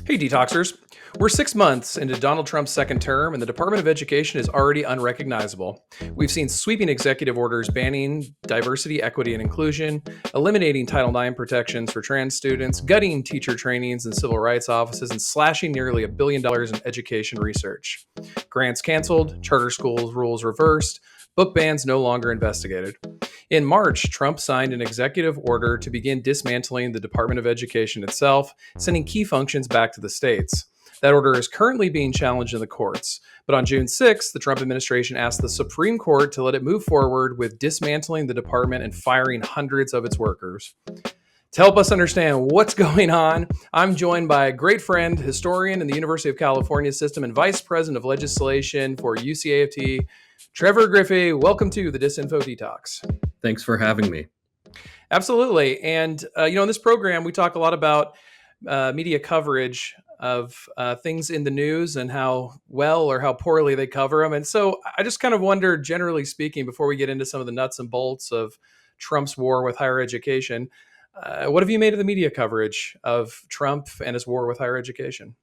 Hey, detoxers. We're 6 months into Donald Trump's second term, and the Department of Education is already unrecognizable. We've seen sweeping executive orders banning diversity, equity, and inclusion, eliminating Title IX protections for trans students, gutting teacher trainings and civil rights offices, and slashing nearly $1 billion in education research. Grants canceled, charter schools rules reversed, book bans no longer investigated. In March, Trump signed an executive order to begin dismantling the Department of Education itself, sending key functions back to the states. That order is currently being challenged in the courts. But on June 6th, the Trump administration asked the Supreme Court to let it move forward with dismantling the department and firing hundreds of its workers. To help us understand what's going on, I'm joined by a great friend, historian in the University of California system, and vice president of legislation for UC-AFT, Trevor Griffey. Welcome to the Disinfo Detox. Thanks for having me. Absolutely. And, in this program, we talk a lot about media coverage of things in the news and how well or how poorly they cover them. And so I just kind of wonder, generally speaking, before we get into some of the nuts and bolts of Trump's war with higher education, what have you made of the media coverage of Trump and his war with higher education?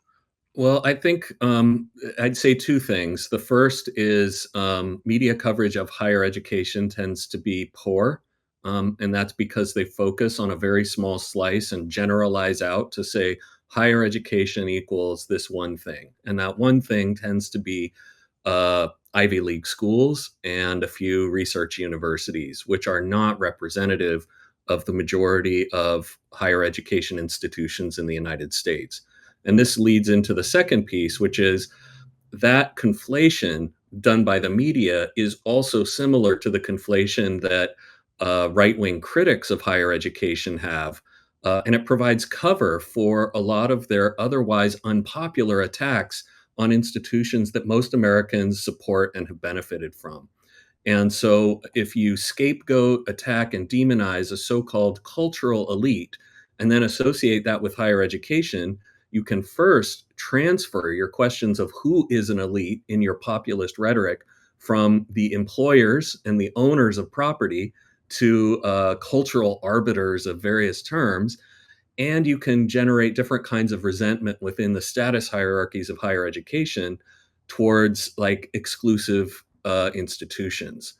Well, I think I'd say two things. The first is media coverage of higher education tends to be poor. And that's because they focus on a very small slice and generalize out to say higher education equals this one thing. And that one thing tends to be Ivy League schools and a few research universities, which are not representative of the majority of higher education institutions in the United States. And this leads into the second piece, which is that conflation done by the media is also similar to the conflation that right-wing critics of higher education have. And it provides cover for a lot of their otherwise unpopular attacks on institutions that most Americans support and have benefited from. And so if you scapegoat, attack, and demonize a so-called cultural elite, and then associate that with higher education, you can first transfer your questions of who is an elite in your populist rhetoric from the employers and the owners of property to cultural arbiters of various terms. And you can generate different kinds of resentment within the status hierarchies of higher education towards like exclusive institutions.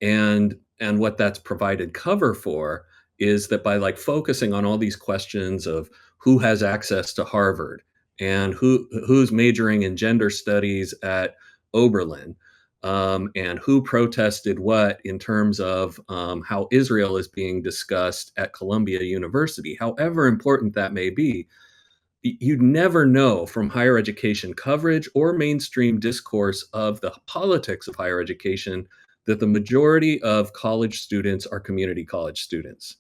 And what that's provided cover for is that by like focusing on all these questions of who has access to Harvard and who's majoring in gender studies at Oberlin, and who protested what in terms of how Israel is being discussed at Columbia University, however important that may be, you'd never know from higher education coverage or mainstream discourse of the politics of higher education that the majority of college students are community college students.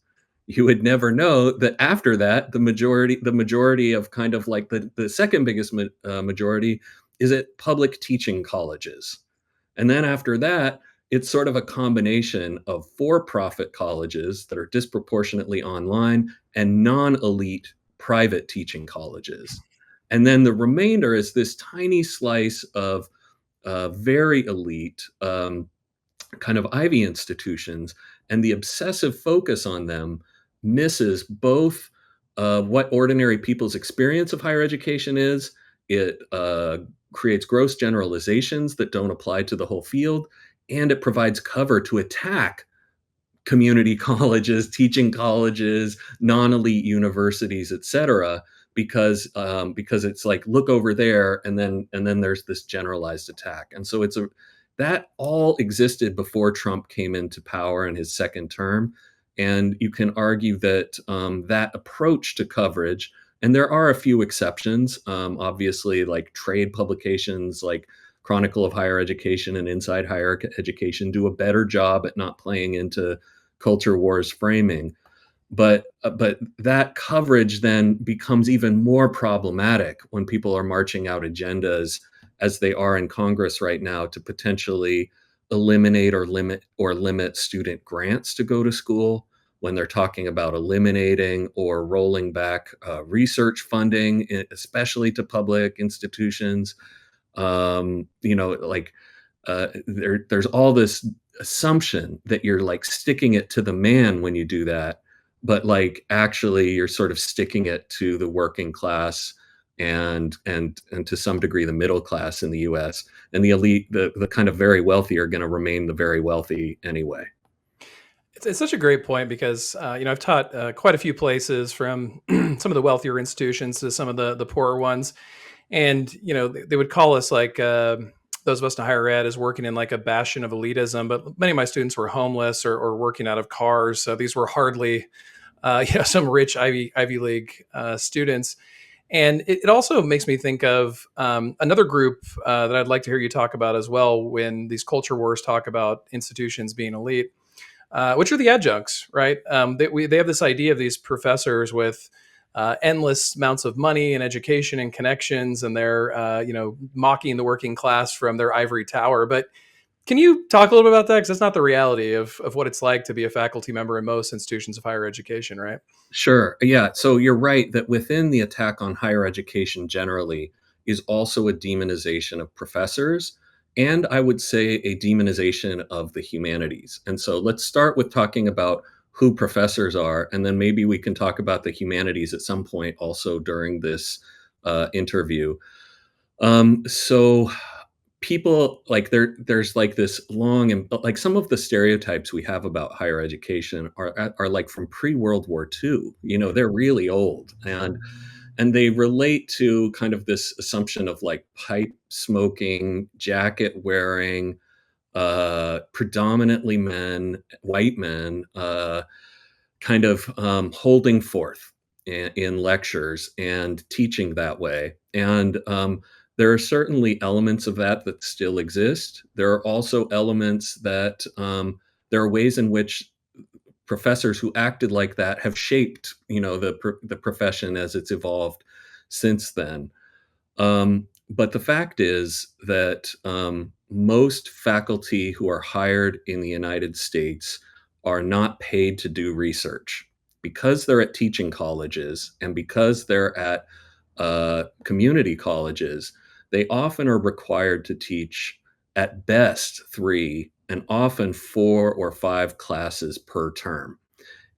You would never know that after that, the majority of kind of like the second biggest majority is at public teaching colleges. And then after that, it's sort of a combination of for-profit colleges that are disproportionately online and non-elite private teaching colleges. And then the remainder is this tiny slice of very elite kind of Ivy institutions, and the obsessive focus on them misses both what ordinary people's experience of higher education is. It creates gross generalizations that don't apply to the whole field, and it provides cover to attack community colleges, teaching colleges, non-elite universities, et cetera, because it's like look over there, and then there's this generalized attack. And so that all existed before Trump came into power in his second term. And you can argue that that approach to coverage, and there are a few exceptions, obviously, like trade publications like Chronicle of Higher Education and Inside Higher Education do a better job at not playing into culture wars framing. But that coverage then becomes even more problematic when people are marching out agendas as they are in Congress right now to potentially eliminate or limit student grants to go to school, when they're talking about eliminating or rolling back research funding, especially to public institutions. There's all this assumption that you're like sticking it to the man when you do that, but like actually you're sort of sticking it to the working class and to some degree the middle class in the US. And the elite, the kind of very wealthy, are going to remain the very wealthy anyway. It's such a great point because I've taught quite a few places, from some of the wealthier institutions to some of the poorer ones, and they would call us like those of us in higher ed as working in like a bastion of elitism. But many of my students were homeless or working out of cars, so these were hardly some rich Ivy League students. And it also makes me think of another group that I'd like to hear you talk about as well when these culture wars talk about institutions being elite, which are the adjuncts, right? They have this idea of these professors with endless amounts of money and education and connections, and they're mocking the working class from their ivory tower. But can you talk a little bit about that? Because that's not the reality of what it's like to be a faculty member in most institutions of higher education, right? Sure. Yeah. So you're right that within the attack on higher education generally is also a demonization of professors, and I would say a demonization of the humanities. And so let's start with talking about who professors are, and then maybe we can talk about the humanities at some point also during this interview. So people like there's like this long and like some of the stereotypes we have about higher education are like from pre-World War II. They're really old, and they relate to kind of this assumption of like pipe smoking, jacket wearing, predominantly men, white men, kind of holding forth in lectures and teaching that way. And there are certainly elements of that that still exist. There are also elements that there are ways in which professors who acted like that have shaped, the profession as it's evolved since then. But the fact is that most faculty who are hired in the United States are not paid to do research because they're at teaching colleges and because they're at community colleges. They often are required to teach at best 3 and often 4 or 5 classes per term.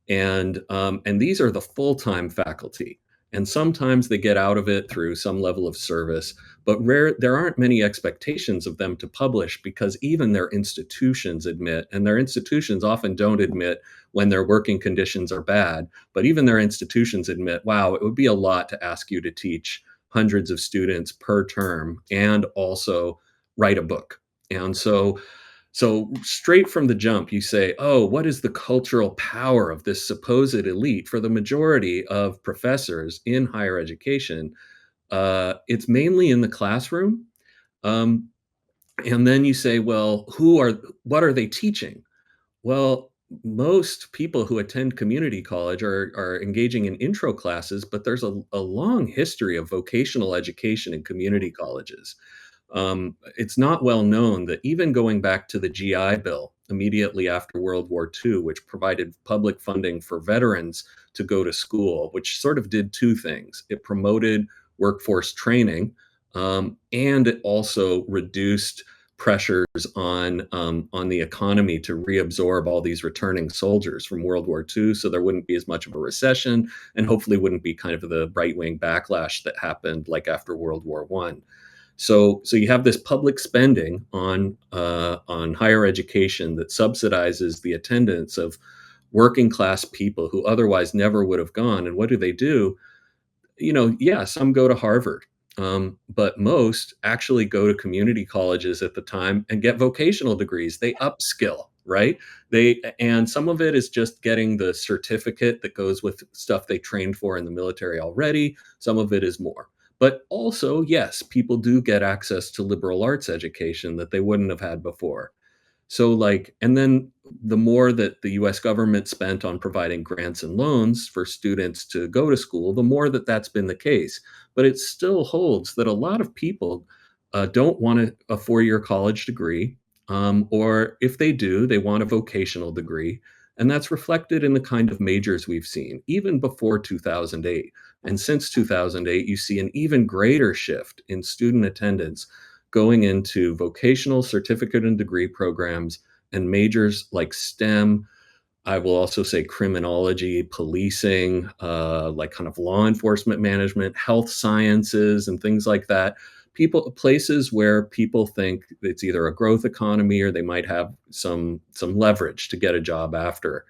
And these are the full-time faculty, and sometimes they get out of it through some level of service, but there aren't many expectations of them to publish because even their institutions admit, and their institutions often don't admit when their working conditions are bad, but even their institutions admit, wow, it would be a lot to ask you to teach hundreds of students per term and also write a book. And so straight from the jump, you say, oh, what is the cultural power of this supposed elite? For the majority of professors in higher education, it's mainly in the classroom. Um, and then you say, well, what are they teaching? Well, most people who attend community college are engaging in intro classes, but there's a long history of vocational education in community colleges. It's not well known that even going back to the GI Bill immediately after World War II, which provided public funding for veterans to go to school, which sort of did two things. It promoted workforce training, and it also reduced pressures on the economy to reabsorb all these returning soldiers from World War II, so there wouldn't be as much of a recession, and hopefully wouldn't be kind of the right wing backlash that happened like after World War I. So you have this public spending on higher education that subsidizes the attendance of working class people who otherwise never would have gone. And what do? Yeah, some go to Harvard, but most actually go to community colleges at the time and get vocational degrees. They upskill, right? And some of it is just getting the certificate that goes with stuff they trained for in the military already. Some of it is more. But also, yes, people do get access to liberal arts education that they wouldn't have had before. So, like, and then the more that the US government spent on providing grants and loans for students to go to school, the more that that's been the case. But it still holds that a lot of people don't want a 4 year college degree, or if they do, they want a vocational degree. And that's reflected in the kind of majors we've seen, even before 2008. And since 2008, you see an even greater shift in student attendance going into vocational certificate and degree programs and majors like STEM, I will also say criminology, policing, like kind of law enforcement management, health sciences, and things like that. Places where people think it's either a growth economy or they might have some leverage to get a job after.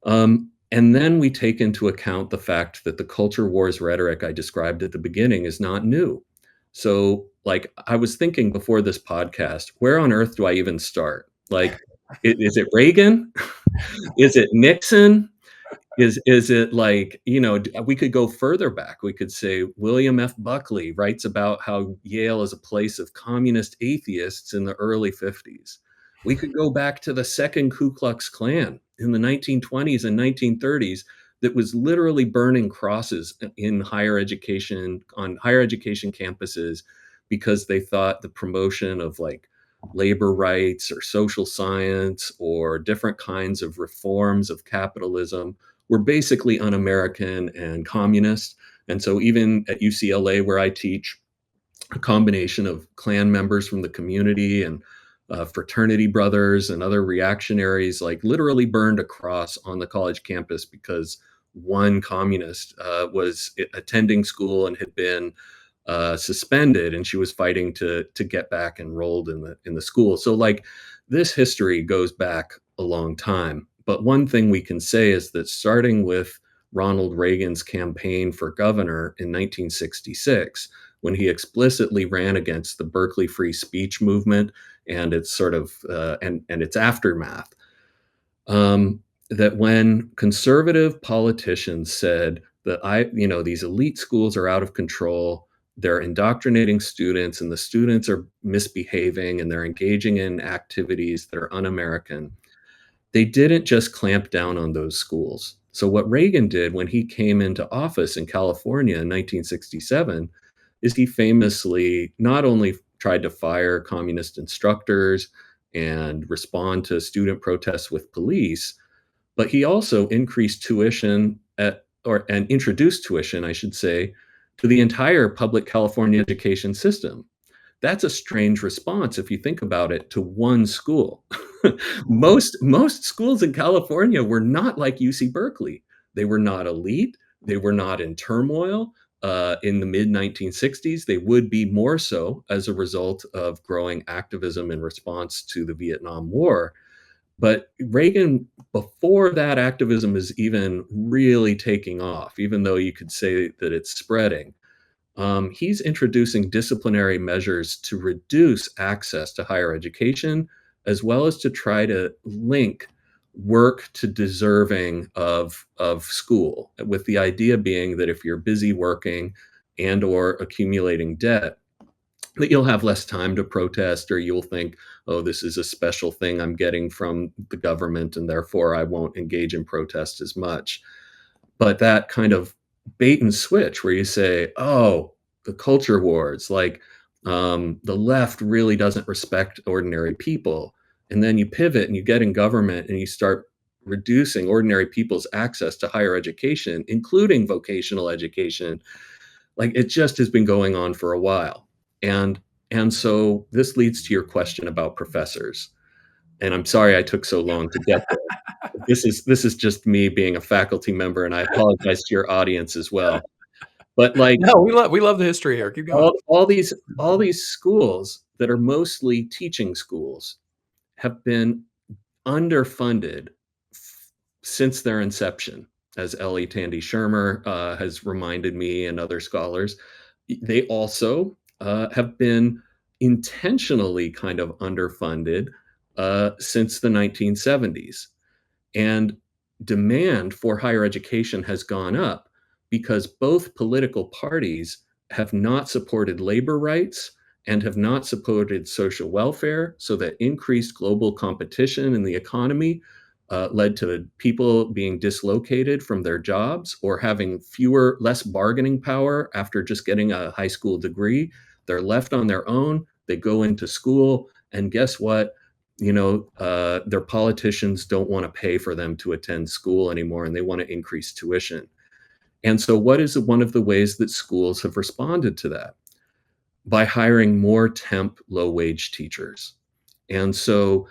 And then we take into account the fact that the culture wars rhetoric I described at the beginning is not new. So, like, I was thinking before this podcast, where on earth do I even start? Like, is it Reagan? Is it Nixon? Is it like, we could go further back. We could say William F. Buckley writes about how Yale is a place of communist atheists in the early 50s. We could go back to the second Ku Klux Klan in the 1920s and 1930s that was literally burning crosses in higher education, on higher education campuses, because they thought the promotion of like labor rights or social science or different kinds of reforms of capitalism were basically un-American and communist. And so even at UCLA, where I teach, a combination of Klan members from the community and fraternity brothers and other reactionaries, like literally burned a cross on the college campus because one communist was attending school and had been suspended, and she was fighting to get back enrolled in the school. So like this history goes back a long time. But one thing we can say is that starting with Ronald Reagan's campaign for governor in 1966, when he explicitly ran against the Berkeley free speech movement and its sort of and its aftermath, that when conservative politicians said that these elite schools are out of control, they're indoctrinating students, and the students are misbehaving, and they're engaging in activities that are un-American, they didn't just clamp down on those schools. So what Reagan did when he came into office in California in 1967 is he famously not only tried to fire communist instructors and respond to student protests with police, but he also increased tuition and introduced tuition, I should say, to the entire public California education system. That's a strange response if you think about it to one school. Most schools in California were not like UC Berkeley. They were not elite. They were not in turmoil. In the mid 1960s, they would be more so as a result of growing activism in response to the Vietnam War. But Reagan, before that activism is even really taking off, even though you could say that it's spreading, he's introducing disciplinary measures to reduce access to higher education, as well as to try to link work to deserving of school, with the idea being that if you're busy working and or accumulating debt, that you'll have less time to protest, or you'll think, oh, this is a special thing I'm getting from the government, and therefore I won't engage in protest as much. But that kind of bait and switch where you say, oh, the culture wars, like the left really doesn't respect ordinary people. And then you pivot and you get in government and you start reducing ordinary people's access to higher education, including vocational education. Like it just has been going on for a while. And and so this leads to your question about professors. And I'm sorry I took so long to get there. This is just me being a faculty member, and I apologize to your audience as well. But like No, we love the history here. Keep going. all these schools that are mostly teaching schools have been underfunded since their inception, as Ellie Tandy Shermer has reminded me and other scholars. They also have been intentionally kind of underfunded since the 1970s. And demand for higher education has gone up because both political parties have not supported labor rights and have not supported social welfare, so that increased global competition in the economy led to people being dislocated from their jobs or having less bargaining power after just getting a high school degree. They're left on their own. They go into school, and guess what? Their politicians don't want to pay for them to attend school anymore, and they want to increase tuition. And so, what is one of the ways that schools have responded to that? By hiring more temp low wage teachers. And so,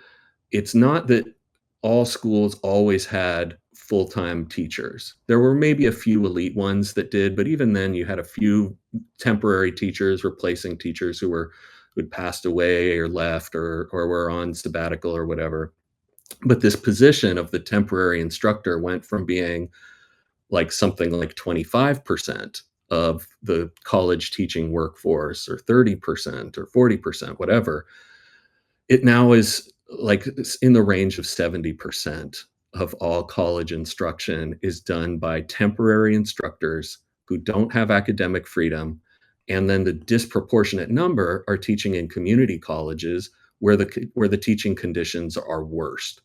it's not that all schools always had full-time teachers. There were maybe a few elite ones that did, but even then you had a few temporary teachers replacing teachers who'd passed away or left or were on sabbatical or whatever. But this position of the temporary instructor went from being like something like 25% of the college teaching workforce or 30% or 40%, whatever. It now is like it's in the range of 70% of all college instruction is done by temporary instructors who don't have academic freedom. And then the disproportionate number are teaching in community colleges where the teaching conditions are worst.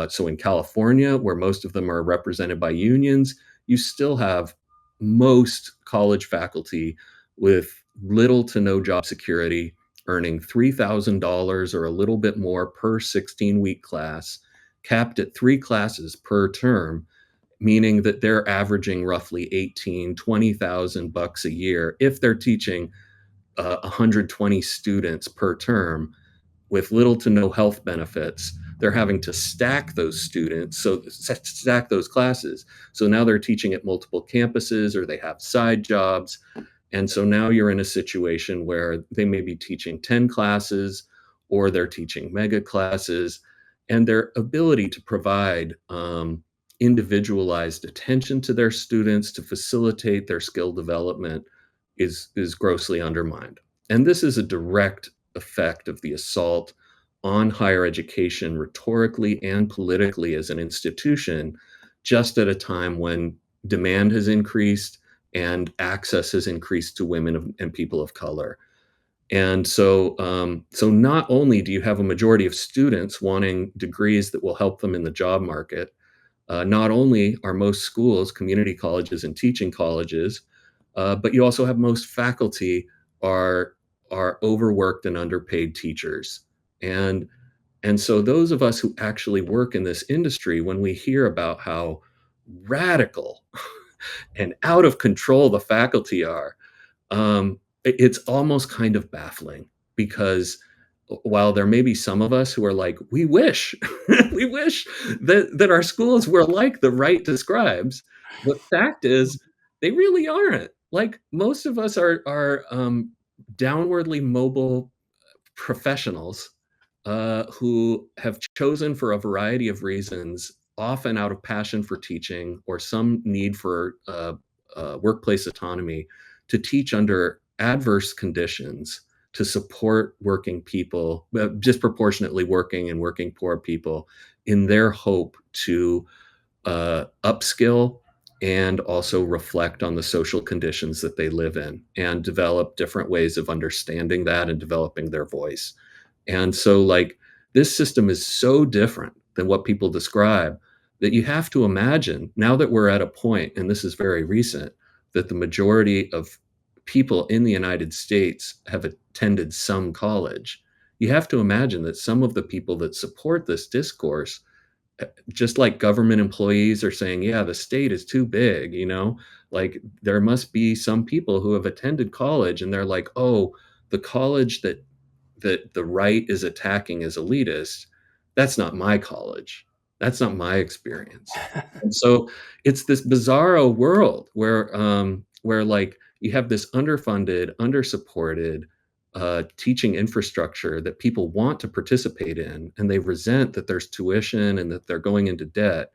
So in California, where most of them are represented by unions, you still have most college faculty with little to no job security, earning $3,000 or a little bit more per 16-week class, capped at 3 classes per term, meaning that they're averaging roughly 20,000 bucks a year if they're teaching 120 students per term with little to no health benefits. They're having to stack those students, so stack those classes. So now they're teaching at multiple campuses or they have side jobs. And so now you're in a situation where they may be teaching 10 classes or they're teaching mega classes, and their ability to provide individualized attention to their students to facilitate their skill development is grossly undermined. And this is a direct effect of the assault on higher education rhetorically and politically as an institution, just at a time when demand has increased and access has increased to women and people of color. And so not only do you have a majority of students wanting degrees that will help them in the job market, not only are most schools community colleges and teaching colleges, but you also have most faculty are are overworked and underpaid teachers. And and so those of us who actually work in this industry, when we hear about how radical and out of control the faculty are, it's almost kind of baffling because while there may be some of us who are like, we wish, we wish that our schools were like the right describes, the fact is they really aren't. Like most of us are downwardly mobile professionals who have chosen for a variety of reasons, often out of passion for teaching or some need for workplace autonomy, to teach under adverse conditions to support working people, disproportionately working and working poor people, in their hope to upskill and also reflect on the social conditions that they live in and develop different ways of understanding that and developing their voice. And so, like, this system is so different than what people describe that you have to imagine now that we're at a point, and this is very recent, that the majority of people in the United States have attended some college. You have to imagine that some of the people that support this discourse, just like government employees are saying, yeah, the state is too big, like there must be some people who have attended college and they're like, oh, the college that the right is attacking as elitist, that's not my college. That's not my experience. And so it's this bizarro world where like you have this underfunded, undersupported teaching infrastructure that people want to participate in, and they resent that there's tuition and that they're going into debt.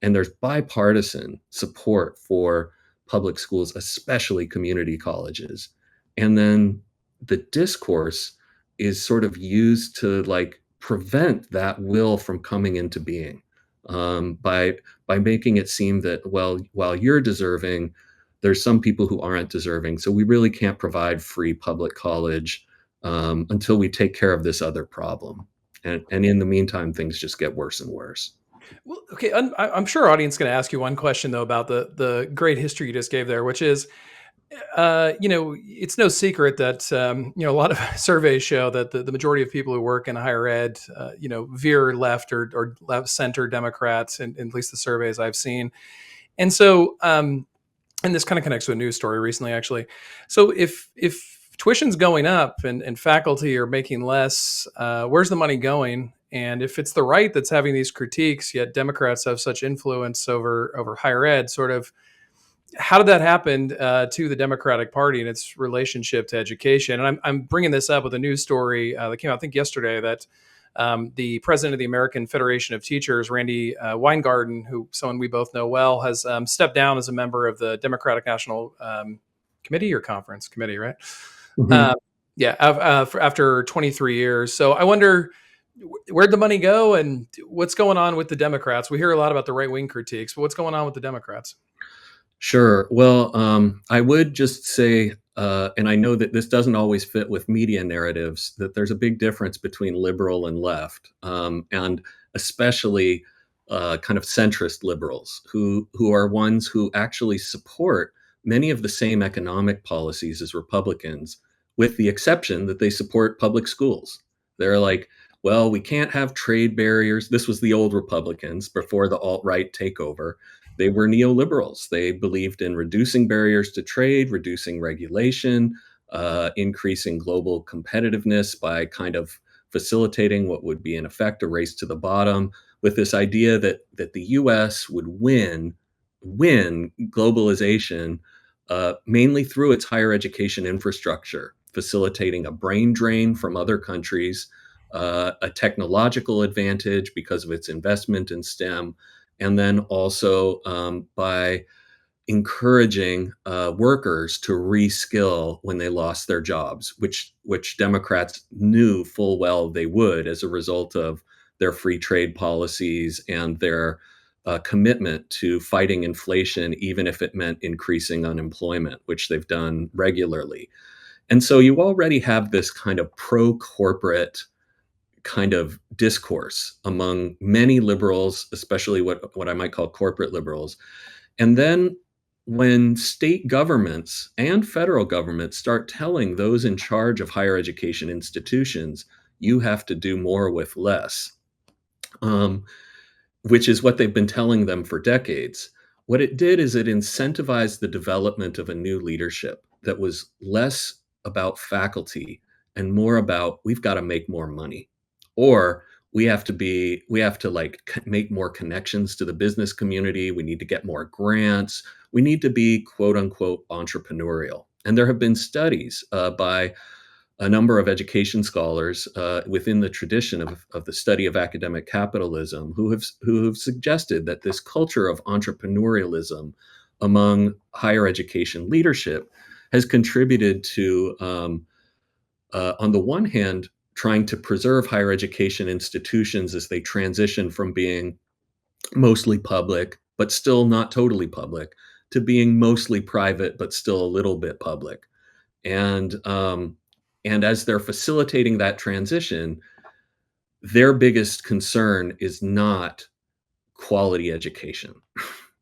And there's bipartisan support for public schools, especially community colleges. And then the discourse is sort of used to like prevent that will from coming into being by making it seem that, well, while you're deserving, there's some people who aren't deserving. So we really can't provide free public college until we take care of this other problem. And in the meantime, things just get worse and worse. Well, okay, I'm sure our audience is going to ask you one question though about the great history you just gave there, which is, it's no secret that a lot of surveys show that the majority of people who work in higher ed, veer left or left center Democrats, in at least the surveys I've seen. And so, and this kind of connects to a news story recently, actually. So if tuition's going up and faculty are making less, where's the money going? And if it's the right that's having these critiques, yet Democrats have such influence over higher ed, sort of how did that happen to the Democratic Party and its relationship to education? And I'm bringing this up with a news story that came out, I think, yesterday, that the president of the American Federation of Teachers, Randi Weingarten, who someone we both know well, has stepped down as a member of the Democratic National Committee or Conference Committee, right? Mhm. Uh, yeah, after 23 years. So I wonder, where'd the money go and what's going on with the Democrats? We hear a lot about the right wing critiques, but what's going on with the Democrats? Sure. Well, I would just say, and I know that this doesn't always fit with media narratives, that there's a big difference between liberal and left, and especially kind of centrist liberals who are ones who actually support many of the same economic policies as Republicans, with the exception that they support public schools. They're like, well, we can't have trade barriers. This was the old Republicans before the alt-right takeover. They were neoliberals. They believed in reducing barriers to trade, reducing regulation, increasing global competitiveness by kind of facilitating what would be, in effect, a race to the bottom, with this idea that the U.S. would win globalization mainly through its higher education infrastructure, facilitating a brain drain from other countries, a technological advantage because of its investment in STEM, and then also by encouraging workers to reskill when they lost their jobs, which Democrats knew full well they would as a result of their free trade policies and their commitment to fighting inflation, even if it meant increasing unemployment, which they've done regularly. And so you already have this kind of pro-corporate kind of discourse among many liberals, especially what I might call corporate liberals. And then when state governments and federal governments start telling those in charge of higher education institutions, you have to do more with less, um, which is what they've been telling them for decades. What it did is it incentivized the development of a new leadership that was less about faculty and more about we've got to make more money, or we have to like make more connections to the business community. We need to get more grants. We need to be quote unquote entrepreneurial. And there have been studies by a number of education scholars within the tradition of the study of academic capitalism who have suggested that this culture of entrepreneurialism among higher education leadership has contributed to, on the one hand, trying to preserve higher education institutions as they transition from being mostly public, but still not totally public, to being mostly private, but still a little bit public. And and as they're facilitating that transition, their biggest concern is not quality education.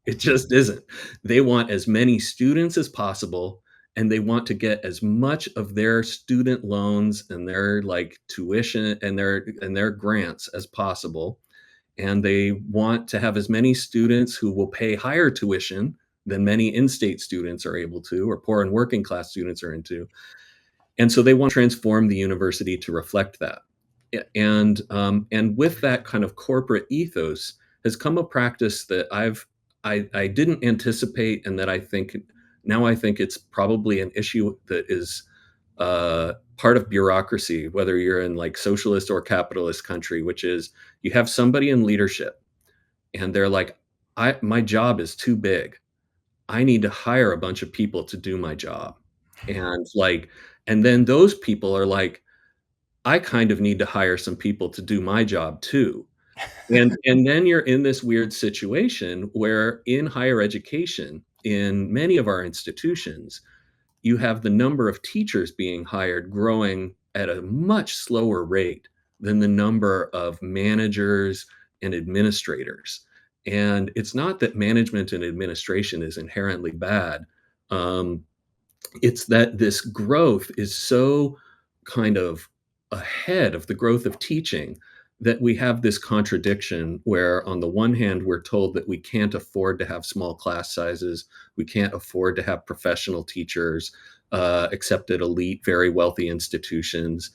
It just isn't. They want as many students as possible, and they want to get as much of their student loans and their like tuition and their grants as possible. And they want to have as many students who will pay higher tuition than many in-state students are able to, or poor and working class students are into. And so they want to transform the university to reflect that. And with that kind of corporate ethos has come a practice that I didn't anticipate, and that I think it's probably an issue that is part of bureaucracy, whether you're in like socialist or capitalist country, which is you have somebody in leadership and they're like, my job is too big. I need to hire a bunch of people to do my job. And like, and then those people are like, I kind of need to hire some people to do my job too. And then you're in this weird situation where in higher education, in many of our institutions, you have the number of teachers being hired growing at a much slower rate than the number of managers and administrators. And it's not that management and administration is inherently bad. Um, it's that this growth is so kind of ahead of the growth of teaching that we have this contradiction where on the one hand we're told that we can't afford to have small class sizes, we can't afford to have professional teachers except at elite very wealthy institutions,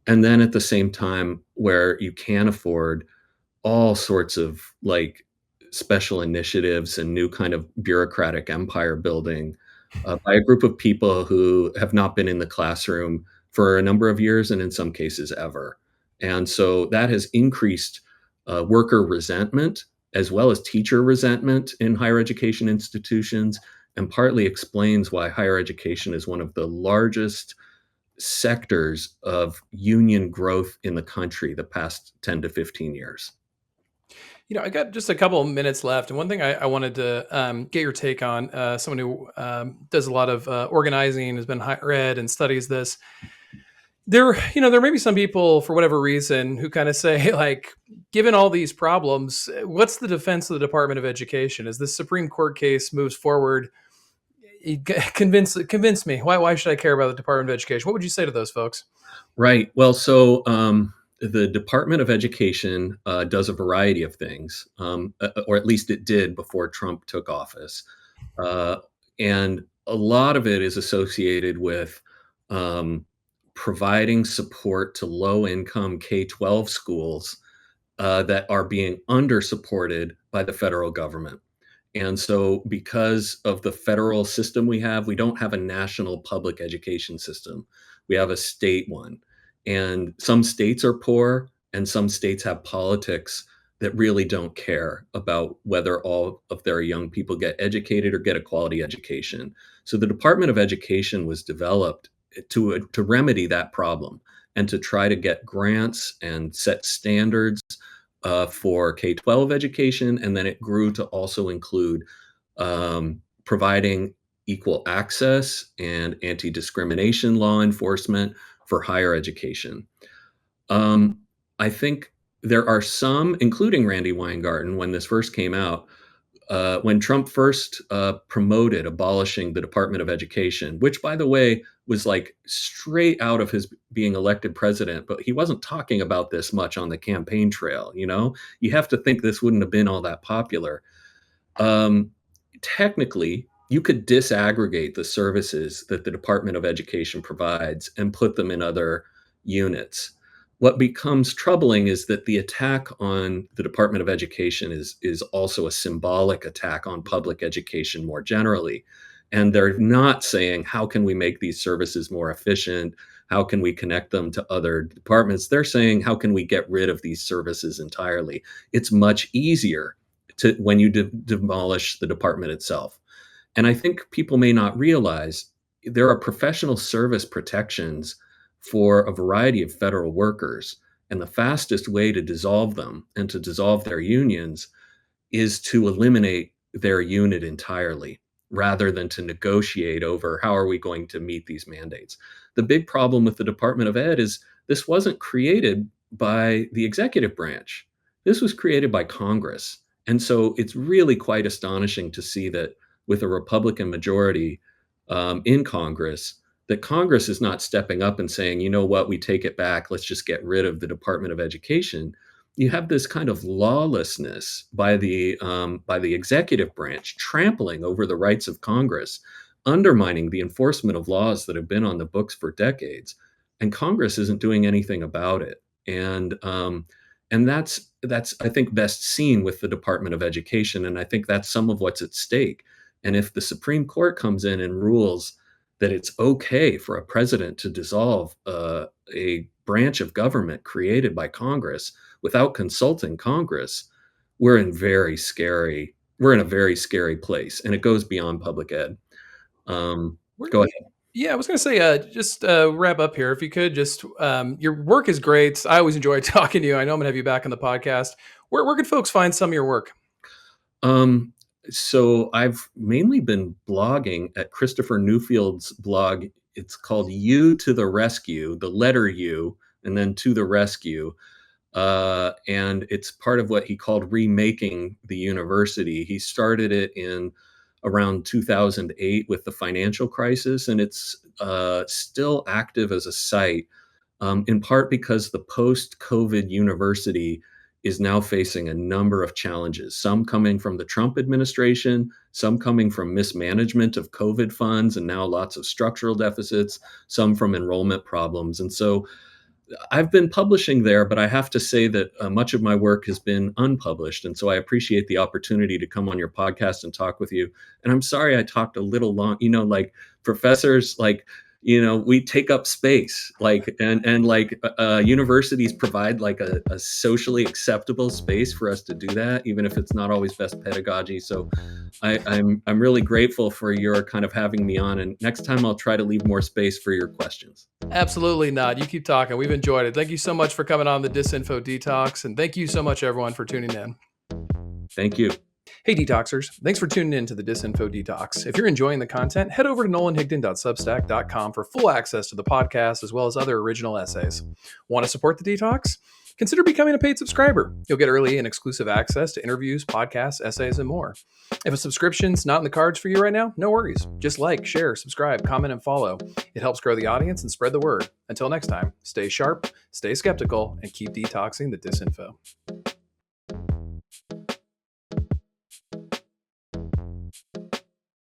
And then at the same time, where you can afford all sorts of like special initiatives and new kind of bureaucratic empire building by a group of people who have not been in the classroom for a number of years and in some cases ever. And so that has increased worker resentment as well as teacher resentment in higher education institutions, and partly explains why higher education is one of the largest sectors of union growth in the country the past 10 to 15 years. I got just a couple of minutes left, and one thing I wanted to get your take on, someone who does a lot of organizing, has been in higher ed and studies this. There may be some people, for whatever reason, who kind of say, like, given all these problems, what's the defense of the Department of Education? As this Supreme Court case moves forward, convince me. Why should I care about the Department of Education? What would you say to those folks? Right. Well, so the Department of Education does a variety of things, or at least it did before Trump took office. Uh, and a lot of it is associated with um, providing support to low income K 12 schools that are being under supported by the federal government. And so, because of the federal system we don't have a national public education system. We have a state one. And some states are poor, and some states have politics that really don't care about whether all of their young people get educated or get a quality education. So, the Department of Education was developed to remedy that problem and to try to get grants and set standards for K 12 education. And then it grew to also include providing equal access and anti discrimination law enforcement for higher education. Um, I think there are some, including Randi Weingarten, when this first came out, when Trump first promoted abolishing the Department of Education, which, by the way, was like straight out of his being elected president, but he wasn't talking about this much on the campaign trail. You have to think this wouldn't have been all that popular. Um, Technically, you could disaggregate the services that the Department of Education provides and put them in other units. What becomes troubling is that the attack on the Department of Education is also a symbolic attack on public education more generally. And they're not saying, how can we make these services more efficient? How can we connect them to other departments? They're saying, how can we get rid of these services entirely? It's much easier when you demolish the department itself. And I think people may not realize there are professional service protections for a variety of federal workers. And the fastest way to dissolve them and to dissolve their unions is to eliminate their unit entirely rather than to negotiate over how are we going to meet these mandates. The big problem with the Department of Ed is this wasn't created by the executive branch. This was created by Congress. And so it's really quite astonishing to see that with a Republican majority in Congress, that Congress is not stepping up and saying, you know what, we take it back. Let's just get rid of the Department of Education. You have this kind of lawlessness by the executive branch trampling over the rights of Congress, undermining the enforcement of laws that have been on the books for decades, and Congress isn't doing anything about it. And that's I think best seen with the Department of Education, and I think that's some of what's at stake. And if the Supreme Court comes in and rules that it's okay for a president to dissolve a branch of government created by Congress without consulting Congress, we're in a very scary place, and it goes beyond public ed. Go ahead. Yeah, I was going to say, just wrap up here. If you could just, your work is great. I always enjoy talking to you. I know I'm going to have you back on the podcast. Where can folks find some of your work? Um, so I've mainly been blogging at Christopher Newfield's blog. It's called U to the Rescue, the letter U, and then to the rescue. And it's part of what he called remaking the university. He started it in around 2008 with the financial crisis, and it's still active as a site, in part because the post COVID university is now facing a number of challenges, some coming from the Trump administration, some coming from mismanagement of COVID funds, and now lots of structural deficits, some from enrollment problems. And so I've been publishing there, but I have to say that much of my work has been unpublished. And so I appreciate the opportunity to come on your podcast and talk with you. And I'm sorry I talked a little long, like professors, we take up space, universities provide like a socially acceptable space for us to do that, even if it's not always best pedagogy. So I'm really grateful for your kind of having me on. And next time I'll try to leave more space for your questions. Absolutely not. You keep talking. We've enjoyed it. Thank you so much for coming on the Disinfo Detox. And thank you so much, everyone, for tuning in. Thank you. Hey, Detoxers. Thanks for tuning in to the Disinfo Detox. If you're enjoying the content, head over to nolanhigdon.substack.com for full access to the podcast as well as other original essays. Want to support the Detox? Consider becoming a paid subscriber. You'll get early and exclusive access to interviews, podcasts, essays, and more. If a subscription's not in the cards for you right now, no worries. Just like, share, subscribe, comment, and follow. It helps grow the audience and spread the word. Until next time, stay sharp, stay skeptical, and keep detoxing the disinfo.